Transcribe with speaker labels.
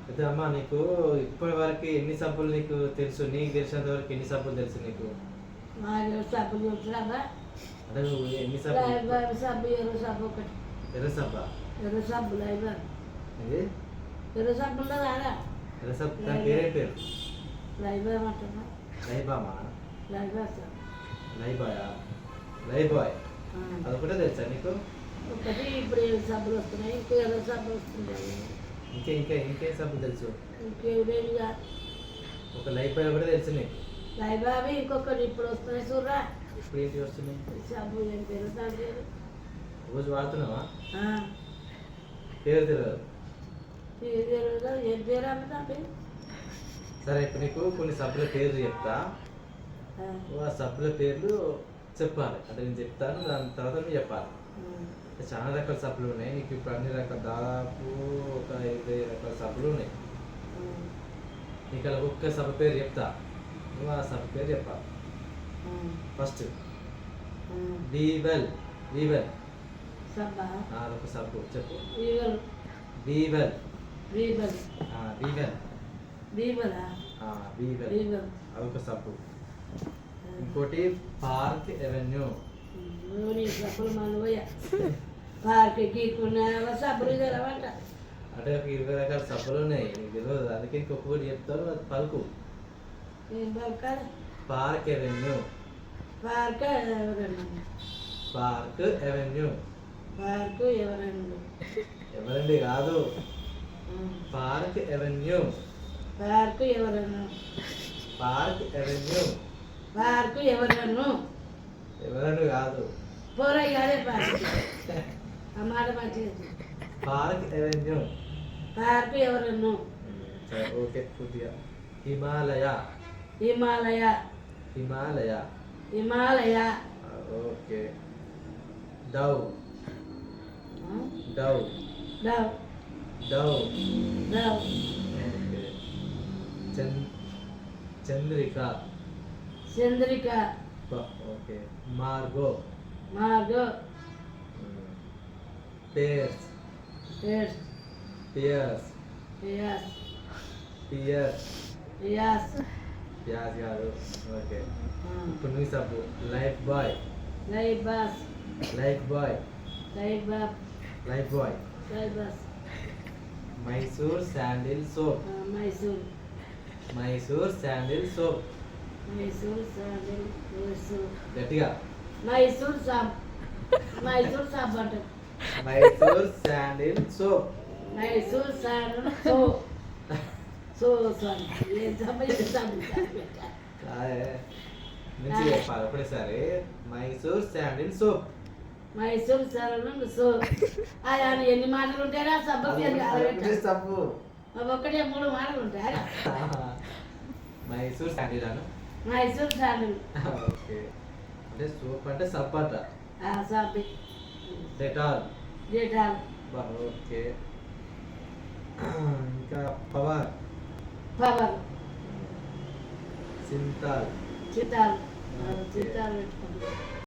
Speaker 1: అయితే అమ్మ నీకు ఇప్పటి వరకు ఎన్ని సబ్బులు నీకు తెలుసు? నీకు తెలిసినంత వరకు ఎన్ని సబ్బులు తెలుసు నీకు?
Speaker 2: సబ్బులు చూస్తున్నావా?
Speaker 1: అంటే నువ్వు ఎన్ని సబ్బులు?
Speaker 2: సబ్బు ఎర్ర సబ్బు ఒకటి.
Speaker 1: ఎర్ర సబ్బా?
Speaker 2: ఎర్ర సబ్బు లైబార్.
Speaker 1: ఇది
Speaker 2: ఎర్ర సబ్బుల్లో రాదా?
Speaker 1: ఎర్ర సబ్బు దాని పేరే పేరు
Speaker 2: లైబార్ అంటున్నా.
Speaker 1: లైబామా?
Speaker 2: లైబార్ సార్.
Speaker 1: లైబాయా? లైబాయ్ అదొకటే తెలుసా నీకు?
Speaker 2: ఒకటి ఇప్పుడు ఏడు సబ్బులు వస్తున్నాయి, ఇంకో ఎర్ర సబ్బులు వస్తున్నాయి.
Speaker 1: ఇంకేం సబ్బులు తెలుసు?
Speaker 2: ఇంకేవిగా
Speaker 1: ఒక లైబాయ్ ఒకటే తెలుసు నీకు?
Speaker 2: లైబాబీ ఇంకొకటి ఇప్పుడు వస్తున్నాయి చూడరా.
Speaker 1: ఇప్పుడు ఏంటి వస్తున్నాయి?
Speaker 2: సబ్బు ఏం పేరు దాని పేరు?
Speaker 1: రోజు వాడుతున్నావా? పేరు తెలియదు.
Speaker 2: ఏం పేరు అమ్మ దాని పేరు?
Speaker 1: సరే ఇప్పుడు నీకు కొన్ని సబ్బుల పేర్లు చెప్తా, ఆ సబ్బుల పేర్లు చెప్పాలి. అంటే నేను చెప్తాను, దాని తర్వాత నువ్వు చెప్పాలి. చాలా రకాల సబ్బులు ఉన్నాయి నీకు. ఇప్పుడు అన్ని రకాల దాదాపు ఒక 50 రకాల సబ్బులు ఉన్నాయి నీకు. అలా ఒక్క సబ్బు పేరు చెప్తా, నువ్వు ఆ సబ్బు పేరు చెప్పాలి. ఫస్ట్ వీవెల్. వీవెల్
Speaker 2: సబ్బా?
Speaker 1: అదొక సబ్బు చెప్పు.
Speaker 2: వీవల్.
Speaker 1: వీవెల్.
Speaker 2: వీవల్.
Speaker 1: వీవెల్.
Speaker 2: వీవలా?
Speaker 1: వీవెల్
Speaker 2: వీవల్
Speaker 1: అదొక సబ్బు. ఇంకోటి పార్క్ ఎవెన్యూ.
Speaker 2: సబ్బులు మనవయ్య పార్క్ గీకున్నా సబ్బులు తెలవంట.
Speaker 1: అంటే ఒక 20 రకాల సబ్బులు ఉన్నాయి నీకు తెలియదు, అందుకే ఇంకొకటి చెప్తాను, అది పలుకు.
Speaker 2: ఏం పలకాలి?
Speaker 1: Park avenue.
Speaker 2: పార్క్ ఎవరన్నా?
Speaker 1: Park avenue.
Speaker 2: పార్క్ ఎవరన్నా?
Speaker 1: ఎవరండి కాదు, పార్క్ ఎవెన్యూ.
Speaker 2: పార్క్ ఎవరన్నా?
Speaker 1: Park avenue.
Speaker 2: పార్క్ ఎవరన్నా?
Speaker 1: ఎవరండి కాదు,
Speaker 2: పోరయ్యాడే పార్క్. ఆ మాట మంచిది.
Speaker 1: Park avenue.
Speaker 2: పార్క్ ఎవరన్నా?
Speaker 1: సరే ఓకే. కొద్దిగా Himalaya.
Speaker 2: Himalaya.
Speaker 1: Himalaya.
Speaker 2: Himalaya.
Speaker 1: Okay. Dove. Dove.
Speaker 2: Dove.
Speaker 1: Dove.
Speaker 2: Dove.
Speaker 1: Okay. Chandrika.
Speaker 2: Chandrika.
Speaker 1: Okay. Margo.
Speaker 2: Margo.
Speaker 1: Pears.
Speaker 2: Pears.
Speaker 1: Pears.
Speaker 2: Pears.
Speaker 1: Pears.
Speaker 2: Pears.
Speaker 1: Pears కాదు. ఓకే. ఇప్పుడు నీ సబ్బు lifebuoy.
Speaker 2: Lifebuoy.
Speaker 1: Lifebuoy.
Speaker 2: Lifebuoy.
Speaker 1: Lifebuoy.
Speaker 2: Lifebuoy.
Speaker 1: Mysore sandal soap.
Speaker 2: Mysore.
Speaker 1: Mysore sandal soap.
Speaker 2: Mysore sandal. Mysore.
Speaker 1: గట్టిగా.
Speaker 2: Mysore soap. Mysore soap అంట.
Speaker 1: Mysore sandal soap.
Speaker 2: Mysore sandal so so sorry ఏం సాబ్ ఏ సాబ్
Speaker 1: మంచిగా చెప్పాలి ఒకటేసారి. Mysore sandal soap.
Speaker 2: Mysore sandal so ఆయన ఎన్ని మాటలు ఉంటాయా సబ్బు పేరు కాదు.
Speaker 1: సబ్బు
Speaker 2: ఒక్కటే 3 మాటలు ఉంటాయా?
Speaker 1: మైసూర్ శాండిల్ అను.
Speaker 2: మైసూర్ శాండిల్.
Speaker 1: ఓకే. అంటే సోప్ అంటే సబ్బు అంట.
Speaker 2: సబ్బి.
Speaker 1: డెటాల్.
Speaker 2: డెటాల్.
Speaker 1: ఓకే. ఇంకా పవర్.
Speaker 2: పవర్.
Speaker 1: సింతాల్.
Speaker 2: చితాల్. చితాల్ పెట్టుకుంటాం.